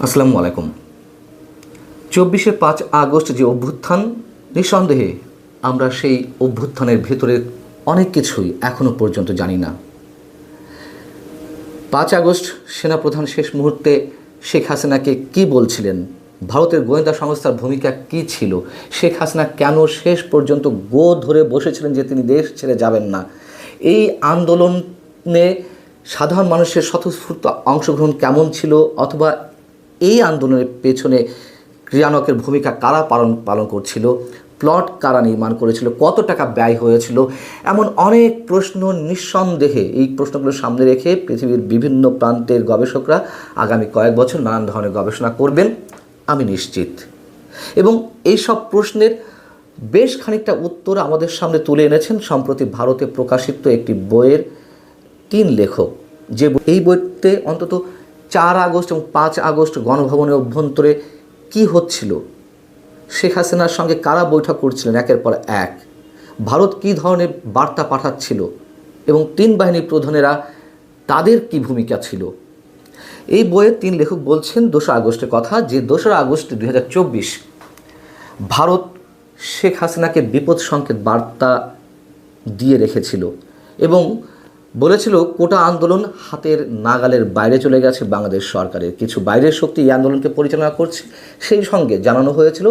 আসসালামু আলাইকুম। 24 আগস্ট যে অভ্যুত্থান, নিঃসন্দেহে আমরা সেই অভ্যুত্থানের ভেতরে অনেক কিছুই এখনও পর্যন্ত জানি না। 5 আগস্ট সেনাপ্রধান শেষ মুহূর্তে শেখ হাসিনাকে কি বলছিলেন, ভারতের গোয়েন্দা সংস্থার ভূমিকা কি ছিল, শেখ হাসিনা কেন শেষ পর্যন্ত ধরে বসেছিলেন যে তিনি দেশ ছেড়ে যাবেন না, এই আন্দোলনে সাধারণ মানুষের স্বতঃস্ফূর্ত অংশগ্রহণ কেমন ছিল, অথবা এই আন্দোলনের পেছনে ক্রিয়ানকের ভূমিকা কারা পালন করছিল, প্লট কারা নির্মাণ করেছিল, কত টাকা ব্যয় হয়েছিল, এমন অনেক প্রশ্ন নিঃসন্দেহে এই প্রশ্নগুলো সামনে রেখে পৃথিবীর বিভিন্ন প্রান্তের গবেষকরা আগামী কয়েক বছর নানান ধরনের গবেষণা করবেন আমি নিশ্চিত। এবং এই সব প্রশ্নের বেশ খানিকটা উত্তর আমাদের সামনে তুলে এনেছেন সম্প্রতি ভারতে প্রকাশিত একটি বইয়ের 3 লেখক, যে এই বইতে অন্তত 4 আগস্ট এবং 5 আগস্ট গণভবনের অভ্যন্তরে কি হচ্ছিল, শেখ হাসিনার সঙ্গে কারা বৈঠক করছিলেন একের পর এক, ভারত কী ধরনের বার্তা পাঠাচ্ছিল এবং 3 বাহিনীর প্রধানেরা তাদের কি ভূমিকা ছিল। এই বইয়ের 3 লেখক বলছেন 2 আগস্টের কথা, যে 2 আগস্ট 2024 ভারত শেখ হাসিনাকে বিপদ সংকেত বার্তা দিয়ে রেখেছিল এবং বলেছিল কোটা আন্দোলন হাতের নাগালের বাইরে চলে গেছে বাংলাদেশ সরকারের, কিছু বাইরের শক্তি এই আন্দোলনকে পরিচালনা করছে। সেই সঙ্গে জানানো হয়েছিল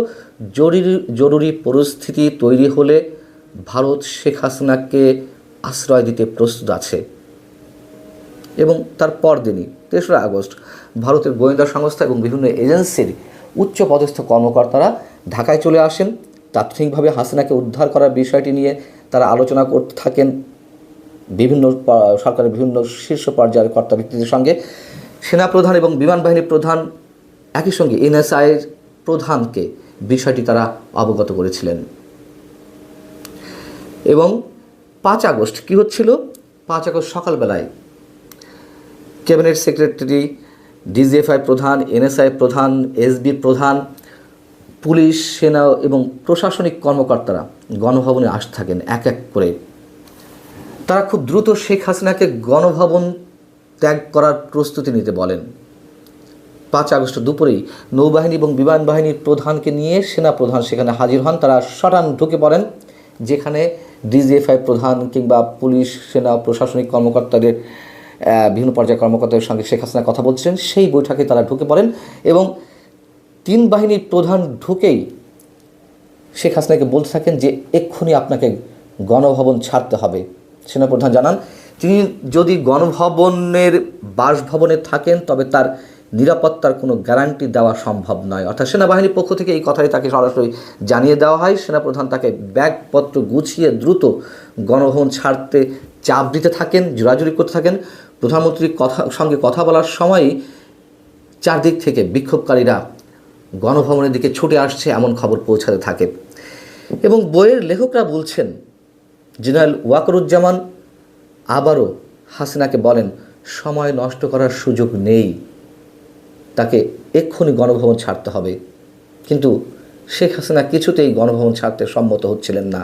জরুরি পরিস্থিতি তৈরি হলে ভারত শেখ হাসিনাকে আশ্রয় দিতে প্রস্তুত আছে। এবং তার পরদিনই 3 আগস্ট ভারতের গোয়েন্দা সংস্থা এবং বিভিন্ন এজেন্সির উচ্চপদস্থ কর্মকর্তারা ঢাকায় চলে আসেন। তাৎক্ষণিকভাবে হাসিনাকে উদ্ধার করার বিষয়টি নিয়ে তারা আলোচনা করতে থাকেন বিভিন্ন সরকারের বিভিন্ন শীর্ষ পর্যায়ের কর্তা ব্যক্তিদের সঙ্গে। সেনাপ্রধান এবং বিমান বাহিনীর প্রধান, একই সঙ্গে এনএসআইয়ের প্রধানকে বিষয়টি তারা অবগত করেছিলেন। এবং 5 আগস্ট কী হচ্ছিল, 5 আগস্ট সকালবেলায় ক্যাবিনেট সেক্রেটারি, ডিজিএফআই প্রধান, এনএসআই প্রধান, এসবি প্রধান, পুলিশ, সেনা এবং প্রশাসনিক কর্মকর্তারা গণভবনে আসতে থাকেন এক এক করে। তারা খুব দ্রুত শেখ হাসিনাকে গণভবন ত্যাগ করার প্রস্তুতি নিতে বলেন। 5 আগস্ট দুপুরেই নৌবাহিনী এবং বিমান বাহিনীর প্রধানকে নিয়ে সেনা প্রধান সেখানে হাজির হন। তারা সটান ঢুকে পড়েন যেখানে ডিজিএফআই প্রধান কিংবা পুলিশ, সেনা, প্রশাসনিক কর্মকর্তাদের বিভিন্ন পর্যায়ের কর্মকর্তাদের সঙ্গে শেখ হাসিনা কথা বলছিলেন। সেই বৈঠকে তারা ঢুকে পড়েন এবং 3 বাহিনীর প্রধান ঢুকেই শেখ হাসিনাকে বলতে থাকেন যে এক্ষুনি আপনাকে গণভবন ছাড়তে হবে। সেনাপ্রধান জানান তিনি যদি গণভবনের বাসভবনে থাকেন তবে তার নিরাপত্তার কোনো গ্যারান্টি দেওয়া সম্ভব নয়। অর্থাৎ সেনাবাহিনীর পক্ষ থেকে এই কথাই তাকে সরাসরি জানিয়ে দেওয়া হয়। সেনাপ্রধান তাকে ব্যাগপত্র গুছিয়ে দ্রুত গণভবন ছাড়তে চাপ দিতে থাকেন, জোরাজুরি করতে থাকেন। প্রধানমন্ত্রীর সঙ্গে কথা বলার সময়ই চারদিক থেকে বিক্ষোভকারীরা গণভবনের দিকে ছুটে আসছে এমন খবর পৌঁছাতে থাকে। এবং বইয়ের লেখকরা বলছেন জেনারেল ওয়াকারুজ্জামান আবারও হাসিনাকে বলেন সময় নষ্ট করার সুযোগ নেই, তাকে এক্ষুনি গণভবন ছাড়তে হবে। কিন্তু শেখ হাসিনা কিছুতেই গণভবন ছাড়তে সম্মত হচ্ছিলেন না।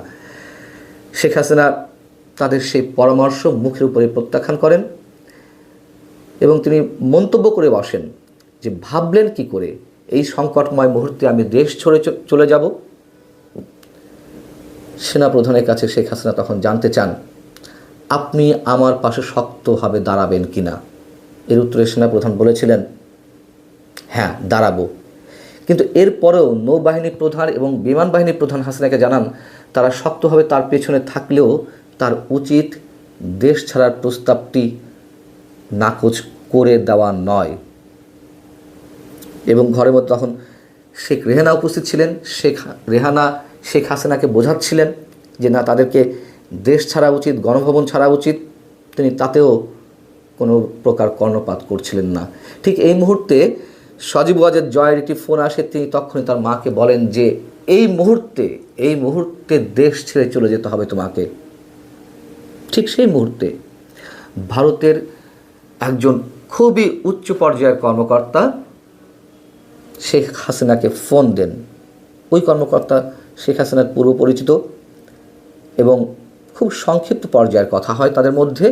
শেখ হাসিনা তাদের সেই পরামর্শ মুখের উপরে প্রত্যাখ্যান করেন এবং তিনি মন্তব্য করে বসেন যে ভাবলেন কি করে এই সংকটময় মুহূর্তে আমি দেশ ছেড়ে চলে যাব। সেনাপ্রধানের কাছে শেখ হাসিনা তখন জানতে চান আপনি আমার পাশে শক্তভাবে দাঁড়াবেন কিনা। এর উত্তরে সেনাপ্রধান বলেছিলেন হ্যাঁ দাঁড়াবো। কিন্তু এরপরেও নৌবাহিনী প্রধান এবং বিমান বাহিনীর প্রধান হাসিনাকে জানান তারা শক্তভাবে তার পেছনে থাকলেও তার উচিত দেশ ছাড়ার প্রস্তাবটি নাকচ করে দেওয়া নয়। এবং ঘরের মধ্যে তখন শেখ রেহানা উপস্থিত ছিলেন। রেহানা শেখ হাসিনাকে বোঝাচ্ছিলেন যে না, তাদেরকে দেশ ছাড়া উচিত, গণভবন ছাড়া উচিত। তিনি তাতেও কোনো প্রকার কর্ণপাত করছিলেন না। ঠিক এই মুহূর্তে সজীব ওয়াজেদ জয়ের একটি ফোন আসে। তিনি তখনই তার মাকে বলেন যে এই মুহূর্তে দেশ ছেড়ে চলে যেতে হবে তোমাকে। ঠিক সেই মুহূর্তে ভারতের একজন খুবই উচ্চ পর্যায়ের কর্মকর্তা শেখ হাসিনাকে ফোন দেন। ওই কর্মকর্তা শেখ হাসিনার পূর্ব পরিচিত এবং খুব সংক্ষিপ্ত পর্যায়ের কথা হয় তাদের মধ্যে।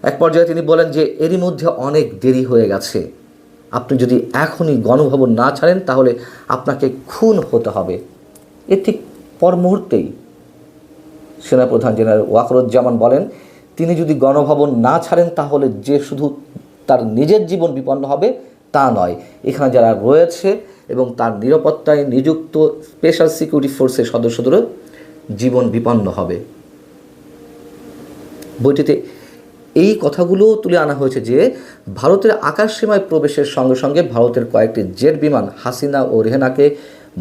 এক পর্যায়ে তিনি বলেন যে এরই মধ্যে অনেক দেরি হয়ে গেছে, আপনি যদি এখনই গণভবন না ছাড়েন তাহলে আপনাকে খুন হতে হবে। এর ঠিক পর মুহূর্তেই সেনাপ্রধান জেনারেল ওয়াকারুজ্জামান বলেন, তিনি যদি গণভবন না ছাড়েন তাহলে যে শুধু তার নিজের জীবন বিপন্ন হবে তা নয়, এখানে যারা রয়েছে এবং তার নিরাপত্তায় নিযুক্ত স্পেশাল সিকিউরিটি ফোর্সের সদস্যদেরও জীবন বিপন্ন হবে। বইটিতে এই কথাগুলো তুলে আনা হয়েছে যে ভারতের আকাশসীমায় প্রবেশের সঙ্গে সঙ্গে ভারতের কয়েকটি জেট বিমান হাসিনা ও রেহেনাকে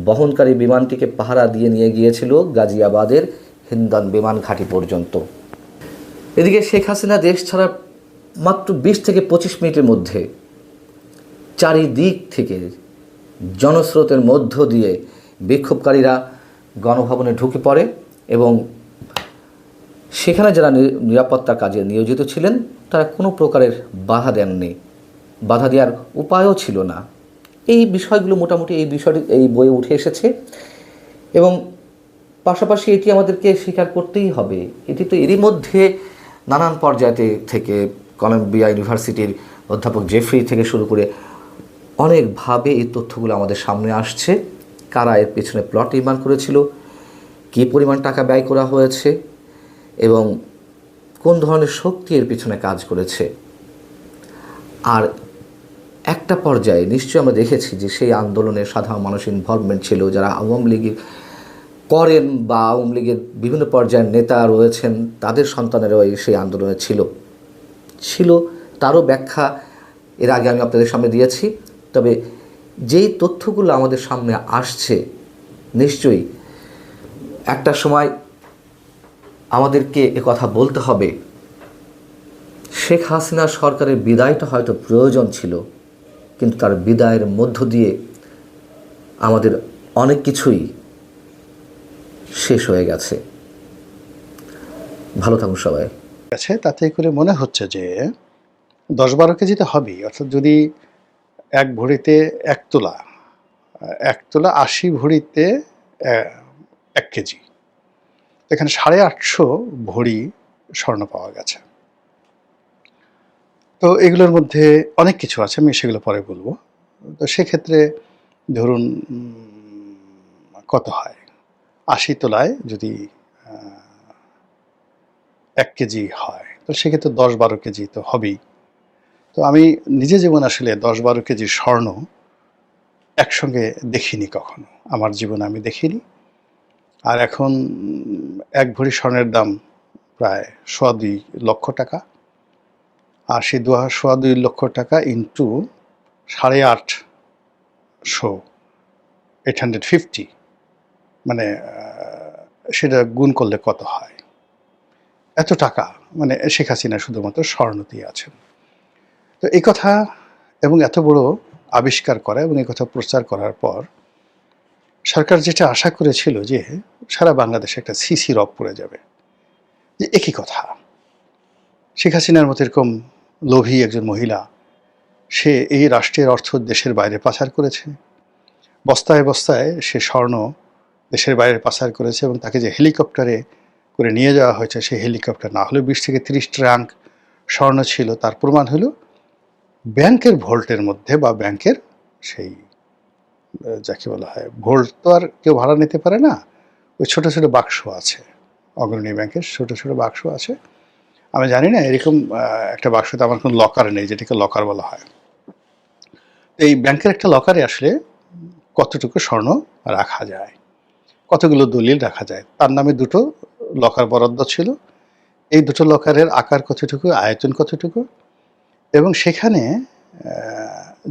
বহনকারী বিমানটিকে পাহারা দিয়ে নিয়ে গিয়েছিল গাজিয়াবাদের হিন্দান বিমান ঘাঁটি পর্যন্ত। এদিকে শেখ হাসিনা দেশ ছাড়া মাত্র 20 থেকে 25 মিনিটের মধ্যে চারিদিক থেকে জনস্রোতের মধ্য দিয়ে বিক্ষোভকারীরা গণভবনে ঢুকে পড়ে এবং সেখানে যারা নিরাপত্তার কাজে নিয়োজিত ছিলেন তারা কোনো প্রকারের বাধা দেননি, বাধা দেওয়ার উপায়ও ছিল না। এই বিষয়গুলো মোটামুটি এই বইয়ে উঠে এসেছে এবং পাশাপাশি এটি আমাদেরকে স্বীকার করতেই হবে, এটি তো এরই মধ্যে নানান পর্যায়ে থেকে কলম্বিয়া ইউনিভার্সিটির অধ্যাপক জেফ্রি থেকে শুরু করে অনেকভাবে এই তথ্যগুলো আমাদের সামনে আসছে। কারা এর পেছনে প্লট নির্মাণ করেছিল, কী পরিমাণ টাকা ব্যয় করা হয়েছে এবং কোন ধরনের শক্তি এর পিছনে কাজ করেছে। আর একটা পর্যায়ে নিশ্চয়ই আমরা দেখেছি যে সেই আন্দোলনে সাধারণ মানুষের ইনভলভমেন্ট ছিল, যারা আওয়ামী লীগের করেন বা আওয়ামী লীগের বিভিন্ন পর্যায়ের নেতা রয়েছেন তাদের সন্তানেরাও সেই আন্দোলনে ছিল। তারও ব্যাখ্যা এর আগে আমি আপনাদের সামনে দিয়েছি। তবে যেই তথ্যগুলো আমাদের সামনে আসছে, নিশ্চয়ই একটা সময় আমাদেরকে কথা বলতে হবে, শেখ হাসিনা সরকারের বিদায়টা হয়তো প্রয়োজন ছিল, কিন্তু তার বিদায়ের মধ্য দিয়ে আমাদের অনেক কিছুই শেষ হয়ে গেছে। ভালো থাকুন সবাই। তাতে করে মনে হচ্ছে যে 10-12 কেজি তো হবেই, অর্থাৎ যদি এক ভরিতে 1 তোলা 80 ভরিতে 1 কেজি, এখানে 850 ভরি স্বর্ণ পাওয়া গেছে। তো এগুলোর মধ্যে অনেক কিছু আছে, আমি সেগুলো পরে বলবো। তো সেক্ষেত্রে ধরুন কত হয়, 80 তোলায় যদি 1 কেজি হয়, তো সেক্ষেত্রে 10-12 কেজি তো হবেই। তো আমি নিজে যেমন আসলে 10-12 কেজি স্বর্ণ একসঙ্গে দেখিনি কখনো, আমার জীবনে আমি দেখিনি। আর এখন 1 ভরি স্বর্ণের দাম প্রায় 2.25 লক্ষ টাকা। আর সেই 2.25 লক্ষ টাকা ইন্টু 850, মানে সেটা গুণ করলে কত হয়, এত টাকা মানে শেখ হাসিনা শুধুমাত্র স্বর্ণ দিয়ে আছেন। তো এই কথা এবং এত বড় আবিষ্কার করা এবং এই কথা প্রচার করার পর সরকার যেটা আশা করেছিল যে সারা বাংলাদেশে একটা সিসি রব পড়ে যাবে, যে একই কথা, শেখ হাসিনার মতো এরকম লোভী একজন মহিলা, সে এই রাষ্ট্রের অর্থ দেশের বাইরে পাচার করেছে, বস্তায় বস্তায় সে স্বর্ণ দেশের বাইরে পাচার করেছে এবং তাকে যে হেলিকপ্টারে করে নিয়ে যাওয়া হয়েছে, সেই হেলিকপ্টার না হলেও 20 থেকে 30 ট্রাঙ্ক স্বর্ণ ছিল। তার প্রমাণ হলো ব্যাংকের ভল্টের মধ্যে, বা ব্যাংকের সেই যাকে বলা হয় ভল্ট, তো আর কেউ ভাড়া নিতে পারে না, ওই ছোট ছোট বাক্স আছে, অগ্রণী ব্যাংকের ছোট ছোট বাক্স আছে। আমি জানি না, এরকম একটা বাক্সতে আমার কোনো লকার নেই, যেটাকে লকার বলা হয়। এই ব্যাংকের একটা লকারে আসলে কতটুকু স্বর্ণ রাখা যায়, কতগুলো দলিল রাখা যায়, তার নামে 2টো লকার বরাদ্দ ছিল। এই 2টো লকারের আকার কতটুকু, আয়তন কতটুকু, এবং সেখানে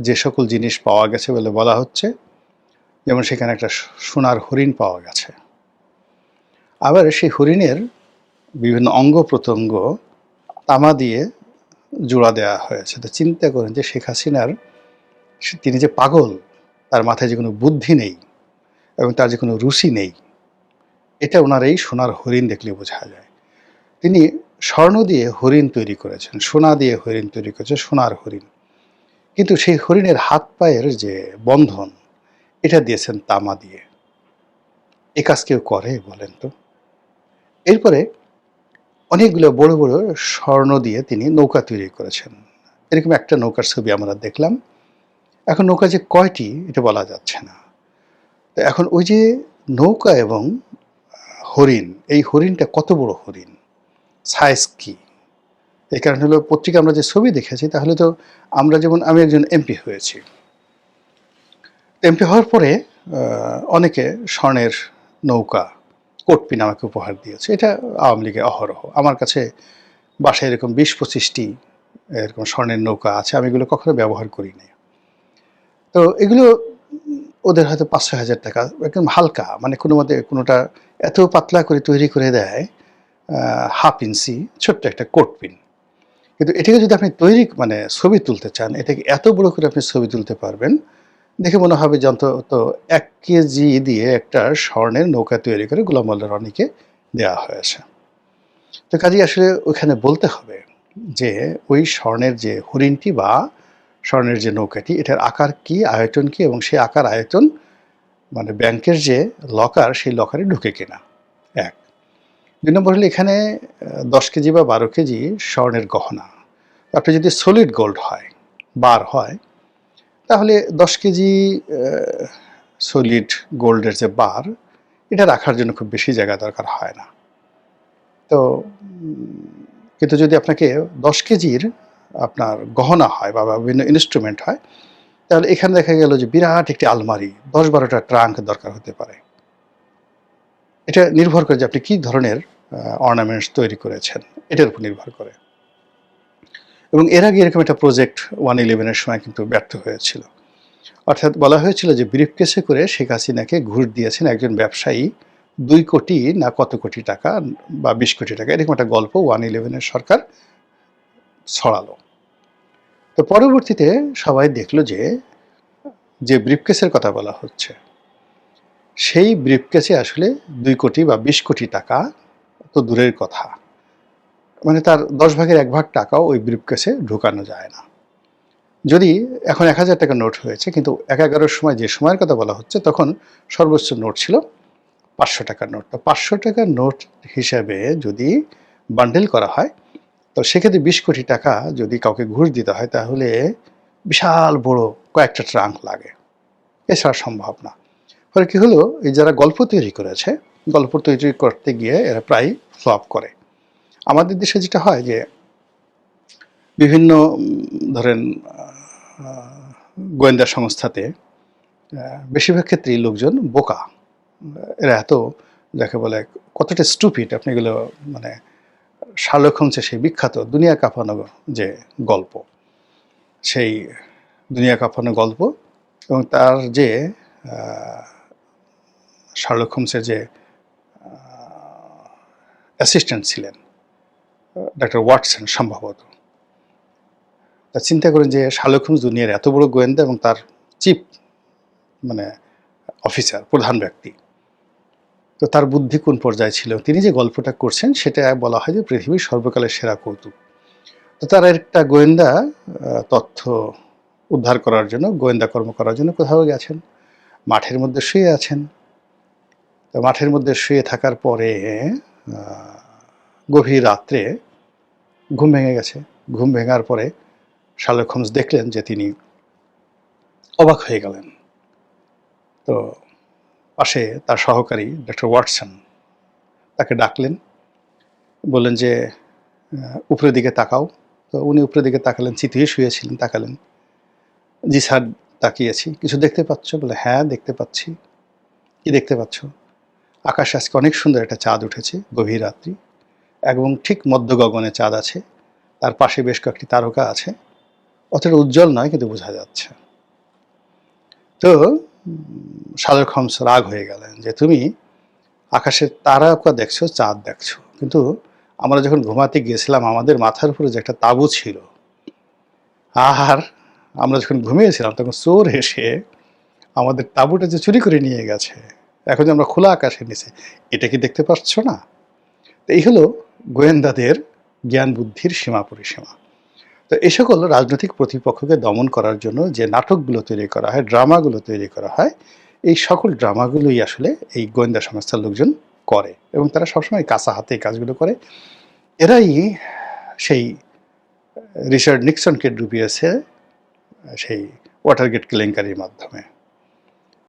যে সকল জিনিস পাওয়া গেছে বলে বলা হচ্ছে, যেমন সেখানে একটা সোনার হরিণ পাওয়া গেছে, আবার সেই হরিণের বিভিন্ন অঙ্গ প্রত্যঙ্গ তামা দিয়ে জোড়া দেওয়া হয়েছে। তো চিন্তা করেন যে শেখ হাসিনার, তিনি যে পাগল, তার মাথায় যে কোনো বুদ্ধি নেই এবং তার যে কোনো রুচি নেই, এটা ওনার এই সোনার হরিণ দেখলে বোঝা যায়। তিনি স্বর্ণ দিয়ে হরিণ তৈরি করেছেন, সোনা দিয়ে হরিণ তৈরি করেছেন, সোনার হরিণ, কিন্তু সেই হরিণের হাত পায়ের যে বন্ধন, এটা দিয়েছেন তামা দিয়ে। এ কাজ কেউ করে বলেন তো? এরপরে অনেকগুলো বড় বড় স্বর্ণ দিয়ে তিনি নৌকা তৈরি করেছেন। এরকম একটা নৌকার ছবি আমরা দেখলাম, এখন নৌকা যে কয়টি এটা বলা যাচ্ছে না। তো এখন ওই যে নৌকা এবং হরিণ, এই হরিণটা কত বড় হরিণ, সাইজ কি, এই কারণে হলো পত্রিকা আমরা যে ছবি দেখেছি, তাহলে তো আমরা যেমন আমি একজন এমপি হয়েছি, এমপি হওয়ার পরে অনেকে স্বর্ণের নৌকা কোটপিন আমাকে উপহার দিয়েছে। এটা আওয়ামী লীগে অহরহ। আমার কাছে বাসায় এরকম 20-25টি এরকম স্বর্ণের নৌকা আছে, আমি এগুলো কখনো ব্যবহার করি না। তো এগুলো ওদের হয়তো 500,000 টাকা, একদম হালকা, মানে কোনো মতে কোনোটা এত পাতলা করে তৈরি করে দেয়, 1/2 ইঞ্চি ছোট্ট একটা কোটপিন। কিন্তু এটাকে যদি আপনি তৈরি মানে ছবি তুলতে চান, এটাকে এত বড় করে আপনি ছবি তুলতে পারবেন, দেখে মনে হবে যে অন্তত 1 কেজি দিয়ে একটা স্বর্ণের নৌকা তৈরি করে গোলাম মোল্লা রনিকে দেওয়া হয়েছে। তো কাজেই আসলে ওইখানে বলতে হবে যে ওই স্বর্ণের যে হরিণটি বা স্বর্ণের যে নৌকাটি, এটার আকার কি, আয়তন কি, এবং সেই আকার আয়তন মানে ব্যাংকের যে লকার, সেই লকারে ঢুকে কিনা, এক। 2 নম্বর হলো এখানে 10 কেজি বা 12 কেজি স্বর্ণের গহনা। আপনি যদি সলিড গোল্ড হয়, বার হয়, তাহলে 10 কেজি সলিড গোল্ডের যে বার, এটা রাখার জন্য খুব বেশি জায়গা দরকার হয় না। তো কিন্তু যদি আপনাকে 10 কেজির আপনার গহনা হয় বা বিভিন্ন ইনস্ট্রুমেন্ট হয়, তাহলে এখানে দেখা গেল যে বিরাট একটি আলমারি, 10-12টা ট্রাঙ্ক দরকার হতে পারে। এটা নির্ভর করে যে আপনি কী ধরনের অর্নামেন্টস তৈরি করেছেন, এটার উপর নির্ভর করে। এবং এর আগে এরকম একটা প্রজেক্ট 111-এর সময় কিন্তু ব্যর্থ হয়েছিল। অর্থাৎ বলা হয়েছিল যে ব্রিফকেসে করে শেখ হাসিনাকে ঘুষ দিয়েছেন একজন ব্যবসায়ী 2 কোটি না কত কোটি টাকা বা 20 কোটি টাকা, এরকম একটা গল্প 111-এর সরকার ছড়ালো। তো পরবর্তীতে সবাই দেখলো যে যে ব্রিফকেসের কথা বলা হচ্ছে, সেই ব্রিফকেসে আসলে 2 কোটি বা 20 কোটি টাকা তো দূরের কথা, মানে তার 10 ভাগের 1 ভাগ টাকাও ওই ব্রিফকেসে ঢুকানো যায় না। যদি এখন 1000 টাকার নোট হয়েছে, কিন্তু 11-এর সময় যে সময়ের কথা বলা হচ্ছে, তখন সর্বোচ্চ নোট ছিল 500 টাকার নোট। তো 500 টাকার নোট হিসাবে যদি বান্ডেল করা হয়, তো সেক্ষেত্রে 20 কোটি টাকা যদি কাউকে ঘুষ দিতে হয়, তাহলে বিশাল বড় কয়েকটা ট্রাঙ্ক লাগে, এছাড়া সম্ভব না। ফলে কী হলো, এই যারা গল্প তৈরি করেছে, গল্প তৈরি করতে গিয়ে এরা প্রায় ফ্লপ করে। আমাদের দেশে যেটা হয় যে বিভিন্ন ধরেন গোয়েন্দা সংস্থাতে বেশিরভাগ ক্ষেত্রেই লোকজন বোকা, এরা এত যাকে বলে কতটা স্টুপিড, আপনি এগুলো মানে শার্লক হোমসের সেই বিখ্যাত দুনিয়া কাঁপানো যে গল্প, সেই দুনিয়া কাঁপানো গল্প, এবং তার যে শার্লক হোমসের যে অ্যাসিস্ট্যান্ট ছিলেন ডক্টর ওয়াটসন সম্ভবত, তা চিন্তা করেন যে শার্লক হোমস দুনিয়ার এত বড় গোয়েন্দা এবং তার চিফ মানে অফিসার, প্রধান ব্যক্তি, তো তার বুদ্ধি কোন পর্যায়ে ছিল। তিনি যে গল্পটা করছেন সেটা বলা হয় যে পৃথিবীর সর্বকালের সেরা কৌতুক। তো তার একটা গোয়েন্দা তথ্য উদ্ধার করার জন্য, গোয়েন্দা কর্ম করার জন্য কোথাও গেছেন, মাঠের মধ্যে শুয়ে আছেন। তো মাঠের মধ্যে শুয়ে থাকার পরে গভীর রাত্রে ঘুম ভেঙে গেছে। ঘুম ভেঙার পরে শার্লক হোমস দেখলেন যে তিনি অবাক হয়ে গেলেন। তো পাশে তার সহকারী ডক্টর ওয়াটসন তাকে ডাকলেন, বললেন যে উপরের দিকে তাকাও। তো উনি উপরের দিকে তাকালেন, চিতিয়ে শুয়েছিলেন, তাকালেন। জি স্যার, তাকিয়েছি। কিছু দেখতে পাচ্ছ? বলে হ্যাঁ দেখতে পাচ্ছি। কি দেখতে পাচ্ছ? আকাশে আজকে অনেক সুন্দর একটা চাঁদ উঠেছে, গভীর রাত্রি, এবং ঠিক মধ্য গগনে চাঁদ আছে, তার পাশে বেশ কয়েকটি তারকা আছে, অতটা উজ্জ্বল নয় কিন্তু বোঝা যাচ্ছে। তো শার্লক হোমস রাগ হয়ে গেলেন যে তুমি আকাশের তারকা দেখছো, চাঁদ দেখছো, কিন্তু আমরা যখন ঘুমাতে গিয়েছিলাম আমাদের মাথার উপরে যে একটা তাঁবু ছিল, আর আমরা যখন ঘুমিয়েছিলাম তখন চোর এসে আমাদের তাঁবুটা যে চুরি করে নিয়ে গেছে, এখন যে আমরা খোলা আকাশের নিচে, এটা কি দেখতে পাচ্ছ না? তো এই হলো গোয়েন্দাদের জ্ঞান বুদ্ধির সীমা পরিসীমা। তো এই সকল রাজনৈতিক প্রতিপক্ষকে দমন করার জন্য যে নাটকগুলো তৈরি করা হয়, ড্রামাগুলো তৈরি করা হয়, এই সকল ড্রামাগুলোই আসলে এই গোয়েন্দা সংস্থার লোকজন করে, এবং তারা সবসময় কাঁচা হাতে এই কাজগুলো করে। এরাই সেই রিচার্ড নিক্সনকে ডুবিয়েছে সেই ওয়াটারগেট কেলেঙ্কারির মাধ্যমে।